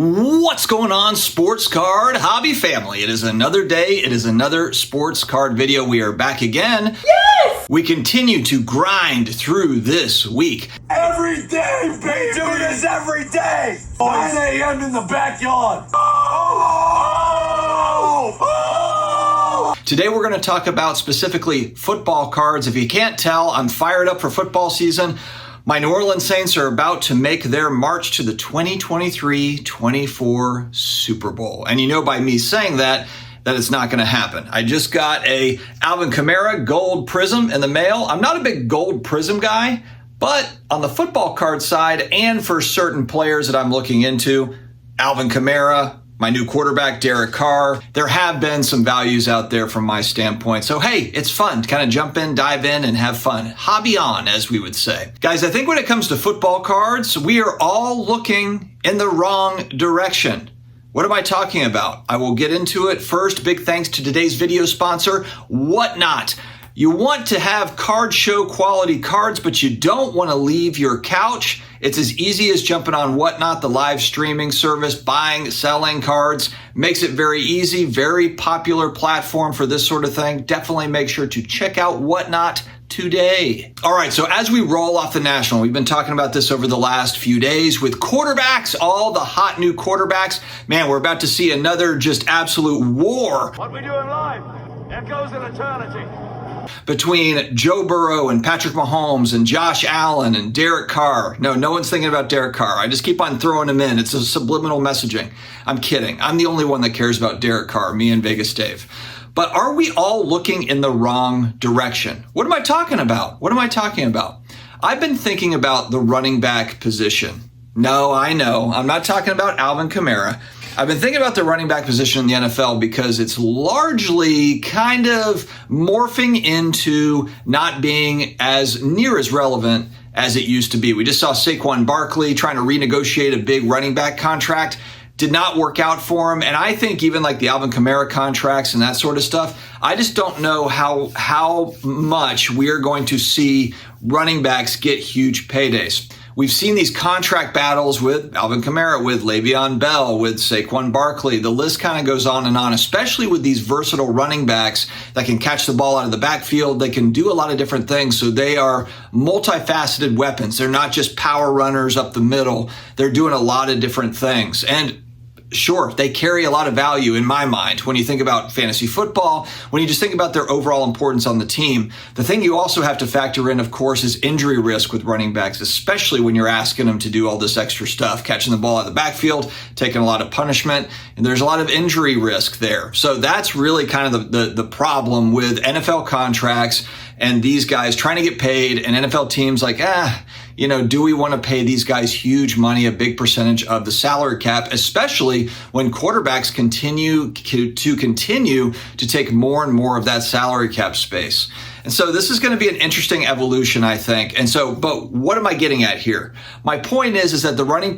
What's going on, sports card hobby family? It is another day. It is another sports card video. We are back again. Yes! We continue to grind through this week. Every day, baby! We do this every day! 5 a.m. in the backyard. Today we're going to talk about specifically football cards. If you can't tell, I'm fired up for football season. My New Orleans Saints are about to make their march to the 2023-24 Super Bowl. And you know by me saying that it's not going to happen. I just got a Alvin Kamara gold prism in the mail. I'm not a big gold prism guy, but on the football card side and for certain players that I'm looking into, Alvin Kamara, my new quarterback, Derek Carr, there have been some values out there from my standpoint. So, hey, it's fun to kind of jump in, dive in, and have fun. Hobby on, as we would say. Guys, I think when it comes to football cards, we are all looking in the wrong direction. What am I talking about? I will get into it first. Big thanks to today's video sponsor, Whatnot. You want to have card show quality cards, but you don't want to leave your couch. It's as easy as jumping on Whatnot, the live streaming service, buying, selling cards. Makes it very easy, very popular platform for this sort of thing. Definitely make sure to check out Whatnot today. All right, so as we roll off the national, we've been talking about this over the last few days with quarterbacks, all the hot new quarterbacks. Man, we're about to see another just absolute war. What we do in life echoes in eternity. Between Joe Burrow and Patrick Mahomes and Josh Allen and Derek Carr. No one's thinking about Derek Carr. I just keep on throwing him in. It's a subliminal messaging. I'm kidding. I'm the only one that cares about Derek Carr, me and Vegas Dave. But are we all looking in the wrong direction? What am I talking about? I've been thinking about the running back position. No, I know. I'm not talking about Alvin Kamara. I've been thinking about the running back position in the NFL because it's largely kind of morphing into not being as near as relevant as it used to be. We just saw Saquon Barkley trying to renegotiate a big running back contract. Did not work out for him. And I think even like the Alvin Kamara contracts and that sort of stuff, I just don't know how much we're going to see running backs get huge paydays. We've seen these contract battles with Alvin Kamara, with Le'Veon Bell, with Saquon Barkley. The list kind of goes on, especially with these versatile running backs that can catch the ball out of the backfield. They can do a lot of different things. So they are multifaceted weapons. They're not just power runners up the middle. They're doing a lot of different things. And sure, they carry a lot of value in my mind. When you think about fantasy football, when you just think about their overall importance on the team, the thing you also have to factor in, of course, is injury risk with running backs, especially when you're asking them to do all this extra stuff, catching the ball out of the backfield, taking a lot of punishment, and there's a lot of injury risk there. So that's really kind of the problem with NFL contracts and these guys trying to get paid, and NFL teams like, do we want to pay these guys huge money, a big percentage of the salary cap, especially when quarterbacks continue to take more and more of that salary cap space. And so this is going to be an interesting evolution, I think. But what am I getting at here? My point is that the running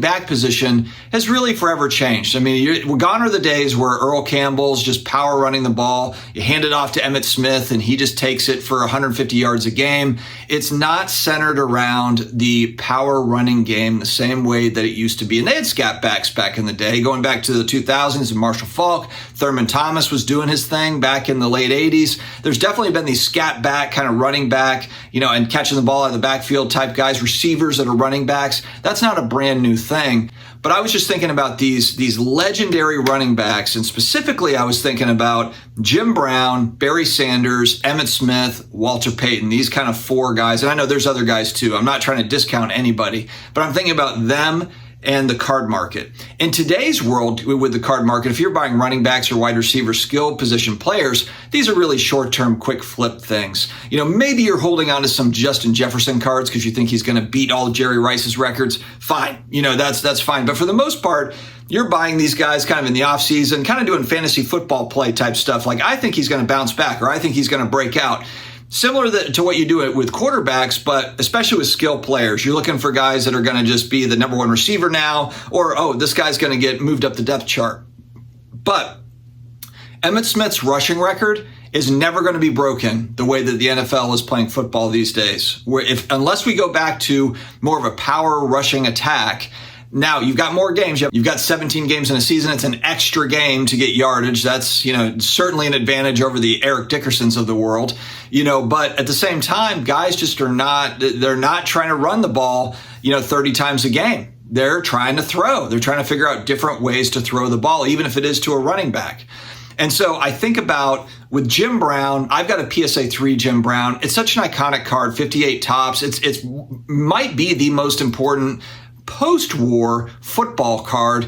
back position has really forever changed. I mean, gone are the days where Earl Campbell's just power running the ball. You hand it off to Emmitt Smith and he just takes it for 150 yards a game. It's not centered around the power running game the same way that it used to be. And they had scat backs back in the day, going back to the 2000s, and Marshall Faulk, Thurman Thomas was doing his thing back in the late 80s. There's definitely been these scat back kind of running back, and catching the ball out of the backfield type guys, receivers that are running backs. That's not a brand new thing. But I was just thinking about these legendary running backs, and specifically I was thinking about Jim Brown, Barry Sanders, Emmitt Smith, Walter Payton, these kind of four guys. And I know there's other guys too. I'm not trying to discount anybody, but I'm thinking about them and the card market. In today's world with the card market, if you're buying running backs or wide receiver skill position players, these are really short-term, quick flip things. Maybe you're holding on to some Justin Jefferson cards because you think he's going to beat all of Jerry Rice's records. Fine. That's fine. But for the most part, you're buying these guys kind of in the off season, kind of doing fantasy football play type stuff. Like, I think he's going to bounce back, or I think he's going to break out. Similar to what you do with quarterbacks, but especially with skill players. You're looking for guys that are going to just be the number one receiver now, or, this guy's going to get moved up the depth chart. But Emmitt Smith's rushing record is never going to be broken the way that the NFL is playing football these days. Unless we go back to more of a power rushing attack, Now, you've got more games. You've got 17 games in a season. It's an extra game to get yardage. That's, certainly an advantage over the Eric Dickersons of the world, but at the same time, guys just they're not trying to run the ball, 30 times a game. They're trying to throw. They're trying to figure out different ways to throw the ball, even if it is to a running back. And so I think about with Jim Brown, I've got a PSA 3 Jim Brown. It's such an iconic card, 58 tops. It's might be the most important post-war football card,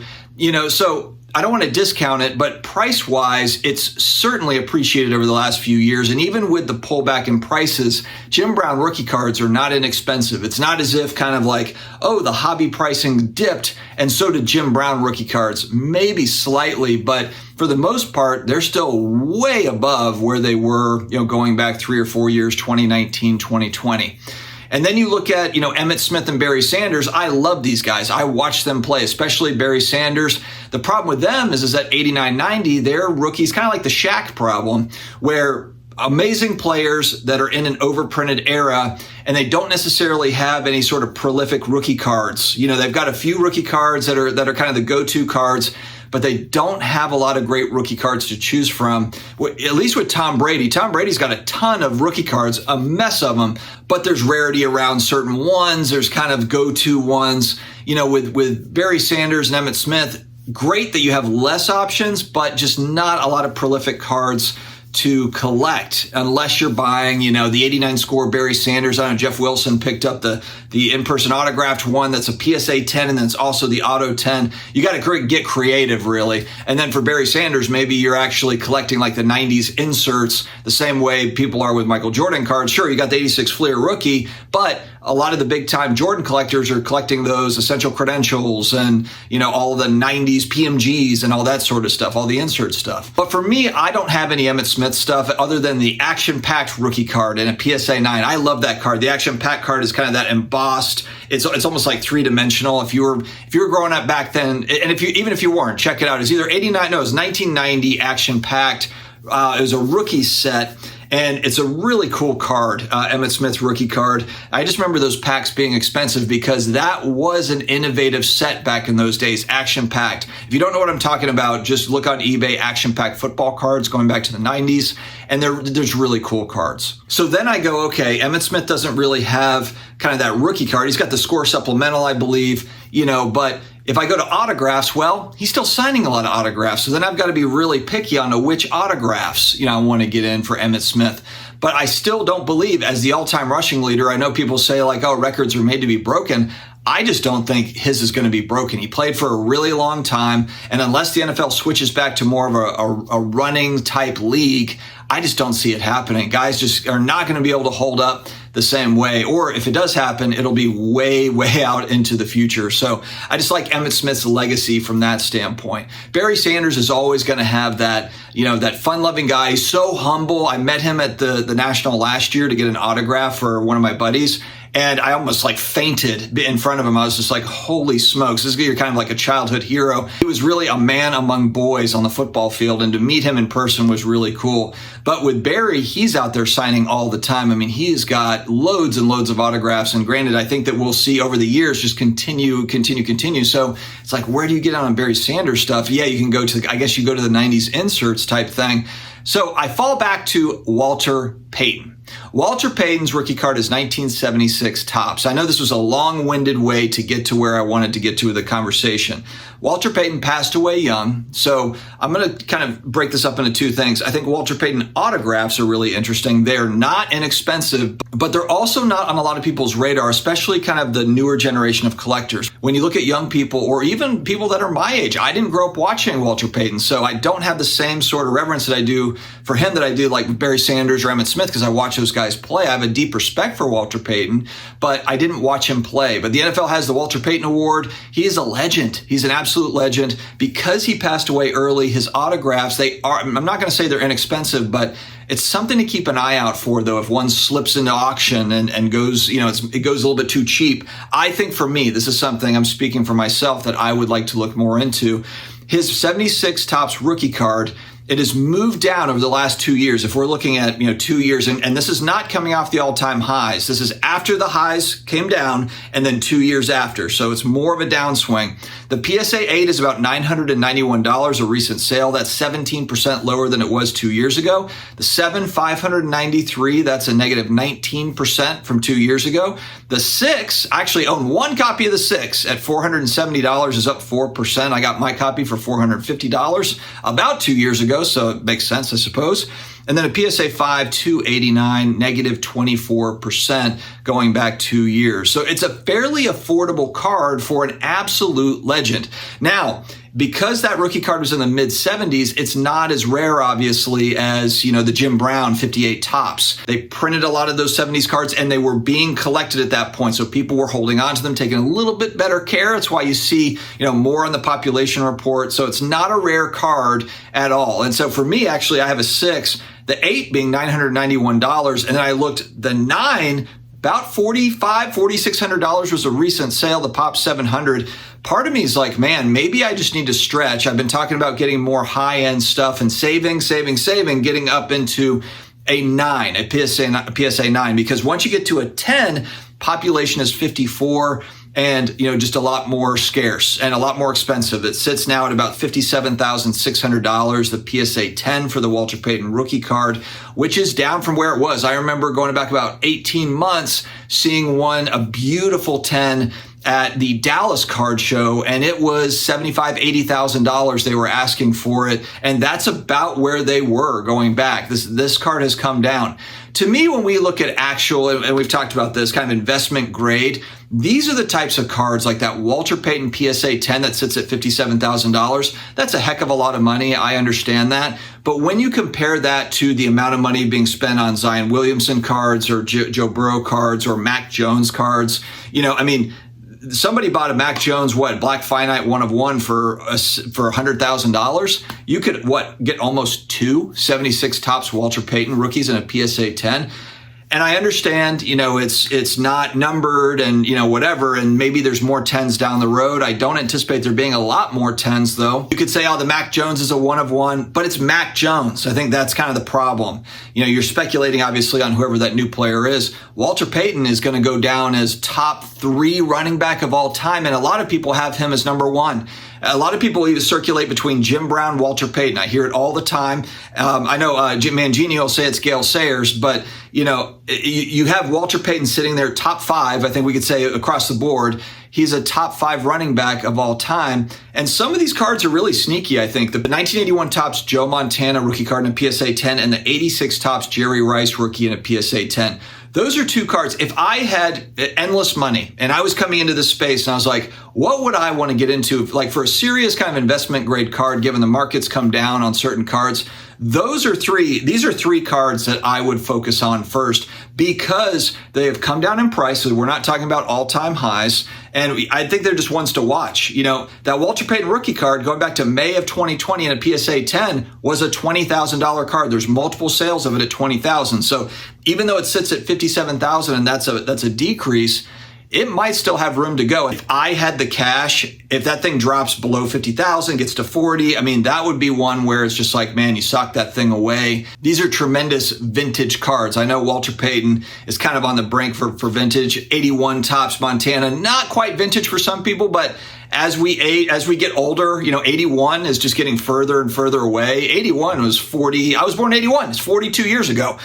so I don't want to discount it, but price-wise, it's certainly appreciated over the last few years. And even with the pullback in prices, Jim Brown rookie cards are not inexpensive. It's not as if kind of like, oh, the hobby pricing dipped, and so did Jim Brown rookie cards. Maybe slightly, but for the most part, they're still way above where they were, going back 3 or 4 years, 2019, 2020. And then you look at, Emmitt Smith and Barry Sanders. I love these guys. I watch them play, especially Barry Sanders. The problem with them is that 89-90, they're rookies, kind of like the Shaq problem, where amazing players that are in an overprinted era, and they don't necessarily have any sort of prolific rookie cards. They've got a few rookie cards that are kind of the go-to cards, but they don't have a lot of great rookie cards to choose from, at least with Tom Brady. Tom Brady's got a ton of rookie cards, a mess of them, but there's rarity around certain ones. There's kind of go-to ones. With Barry Sanders and Emmitt Smith, great that you have less options, but just not a lot of prolific cards to collect unless you're buying, the 89 score Barry Sanders. I know Jeff Wilson picked up the in-person autographed one that's a PSA 10, and then it's also the auto 10. You got to get creative, really. And then for Barry Sanders, maybe you're actually collecting like the 90s inserts the same way people are with Michael Jordan cards. Sure, you got the 86 Fleer rookie, but a lot of the big-time Jordan collectors are collecting those essential credentials and, all the 90s PMGs and all that sort of stuff, all the insert stuff. But for me, I don't have any Emmitt Smith stuff other than the action-packed rookie card and a PSA 9. I love that card. The action-packed card is kind of that embossed. It's almost like three-dimensional. If you were growing up back then, and even if you weren't, check it out. It's either 89, no, it's 1990 action-packed. It was a rookie set. And it's a really cool card, Emmitt Smith rookie card. I just remember those packs being expensive because that was an innovative set back in those days, action-packed. If you don't know what I'm talking about, just look on eBay, action-packed football cards going back to the 90s, and there's really cool cards. So then I go, okay, Emmitt Smith doesn't really have kind of that rookie card. He's got the score supplemental, I believe, but if I go to autographs, well, he's still signing a lot of autographs. So then I've got to be really picky on which autographs, I want to get in for Emmitt Smith. But I still don't believe, as the all-time rushing leader, I know people say like, oh, records are made to be broken. I just don't think his is going to be broken. He played for a really long time. And unless the NFL switches back to more of a running type league, I just don't see it happening. Guys just are not going to be able to hold up the same way. Or if it does happen, it'll be way, way out into the future. So I just like Emmitt Smith's legacy from that standpoint. Barry Sanders is always going to have that, that fun-loving guy. He's so humble. I met him at the National last year to get an autograph for one of my buddies. And I almost fainted in front of him. I was just like, holy smokes, this is kind of like a childhood hero. He was really a man among boys on the football field, and to meet him in person was really cool. But with Barry, he's out there signing all the time. I mean, he's got loads and loads of autographs. And granted, I think that we'll see over the years just continue. So it's like, where do you get on Barry Sanders stuff? Yeah, you can go to, I guess you go to the 90s inserts type thing. So I fall back to Walter Payton. Walter Payton's rookie card is 1976 tops. I know this was a long-winded way to get to where I wanted to get to with the conversation. Walter Payton passed away young, so I'm going to kind of break this up into two things. I think Walter Payton autographs are really interesting. They're not inexpensive, but they're also not on a lot of people's radar, especially kind of the newer generation of collectors. When you look at young people or even people that are my age, I didn't grow up watching Walter Payton, so I don't have the same sort of reverence that I do for him that I do like Barry Sanders or Emmitt Smith, because I watch those guys play. I have a deep respect for Walter Payton, but I didn't watch him play. But the NFL has the Walter Payton Award. He is a legend. He's an absolute legend. Because he passed away early, his autographs, I'm not going to say they're inexpensive, but it's something to keep an eye out for, though, if one slips into auction and goes, it goes a little bit too cheap. I think for me, this is something, I'm speaking for myself, that I would like to look more into. His 76 tops rookie card it has moved down over the last 2 years. If we're looking at 2 years, and this is not coming off the all-time highs. This is after the highs came down and then 2 years after. So it's more of a downswing. The PSA 8 is about $991, a recent sale. That's 17% lower than it was 2 years ago. The 7, $593, that's a negative 19% from 2 years ago. The 6, I actually own one copy of the 6 at $470, is up 4%. I got my copy for $450 about 2 years ago, so it makes sense, I suppose. And then a PSA 5, $289, negative 24% going back 2 years. So it's a fairly affordable card for an absolute legend. Now, because that rookie card was in the mid 70s, it's not as rare, obviously, as, the Jim Brown 58 Topps. They printed a lot of those 70s cards and they were being collected at that point. So people were holding on to them, taking a little bit better care. That's why you see, more on the population report. So it's not a rare card at all. And so for me, actually, I have a 6, the 8 being $991. And then I looked, the 9, about $4,600 was a recent sale, the Pop 700. Part of me is like, man, maybe I just need to stretch. I've been talking about getting more high-end stuff and saving, getting up into a 9, a PSA 9, because once you get to a 10, population is 54 and, just a lot more scarce and a lot more expensive. It sits now at about $57,600, the PSA 10 for the Walter Payton rookie card, which is down from where it was. I remember going back about 18 months, seeing a beautiful 10 at the Dallas card show, and it was $75,000, $80,000 they were asking for it. And that's about where they were going back. This card has come down. To me, when we look at actual, and we've talked about this, kind of investment grade, these are the types of cards like that Walter Payton PSA 10 that sits at $57,000. That's a heck of a lot of money. I understand that. But when you compare that to the amount of money being spent on Zion Williamson cards or Joe Burrow cards or Mac Jones cards, somebody bought a Mac Jones, Black Finite 1 of 1 for $100,000. You could, get almost 2 76 Topps Walter Payton rookies in a PSA 10. And I understand, it's not numbered and, whatever, and maybe there's more 10s down the road. I don't anticipate there being a lot more 10s, though. You could say, the Mac Jones is a 1 of 1, but it's Mac Jones. I think that's kind of the problem. You're speculating, obviously, on whoever that new player is. Walter Payton is going to go down as top 3 running back of all time, and a lot of people have him as number 1. A lot of people even circulate between Jim Brown, Walter Payton. I hear it all the time. I know Jim Mangini will say it's Gale Sayers, but you have Walter Payton sitting there top 5. I think we could say across the board. He's a top 5 running back of all time. And some of these cards are really sneaky, I think. The 1981 Topps Joe Montana rookie card in a PSA 10 and the 86 Topps Jerry Rice rookie in a PSA 10. Those are 2 cards. If I had endless money and I was coming into this space and I was like, what would I want to get into? Like for a serious kind of investment grade card, given the markets come down on certain cards, these are 3 cards that I would focus on first because they have come down in price. So we're not talking about all-time highs. And I think they're just ones to watch. That Walter Payton rookie card going back to May of 2020 in a PSA 10 was a $20,000 card. There's multiple sales of it at $20,000. So even though it sits at $57,000 and that's a decrease, it might still have room to go. If I had the cash, if that thing drops below 50,000, gets to 40, that would be one where it's just like, man, you sock that thing away. These are tremendous vintage cards. I know Walter Payton is kind of on the brink for vintage. 81 Topps Montana, not quite vintage for some people, but as we get older, 81 is just getting further and further away. 81 was 40. I was born in 81. It's 42 years ago.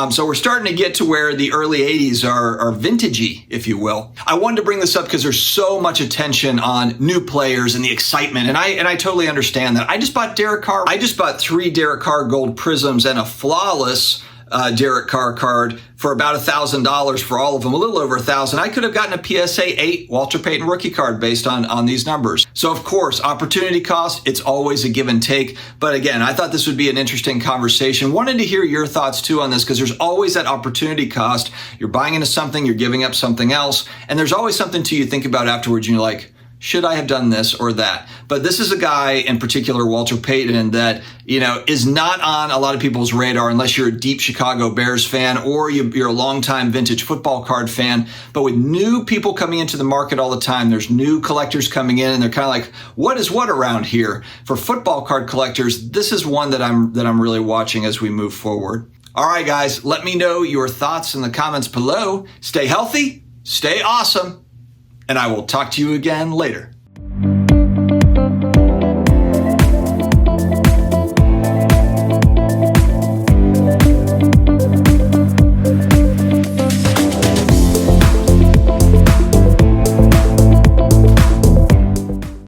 So we're starting to get to where the early 80s are vintagey, if you will. I wanted to bring this up because there's so much attention on new players and the excitement. And I totally understand that. I just bought Derek Carr. I just bought 3 Derek Carr gold prisms and a flawless Derek Carr card for about $1,000 for all of them, a little over $1,000. I could have gotten a PSA 8 Walter Payton rookie card based on these numbers. So of course, opportunity cost, it's always a give and take. But again, I thought this would be an interesting conversation. Wanted to hear your thoughts too on this because there's always that opportunity cost. You're buying into something, you're giving up something else. And there's always something to you think about afterwards and you're like, should I have done this or that? But this is a guy in particular, Walter Payton, that, is not on a lot of people's radar unless you're a deep Chicago Bears fan or you're a longtime vintage football card fan. But with new people coming into the market all the time, there's new collectors coming in and they're kind of like, what is what around here? For football card collectors, this is one that I'm really watching as we move forward. All right, guys, let me know your thoughts in the comments below. Stay healthy, stay awesome, and I will talk to you again later.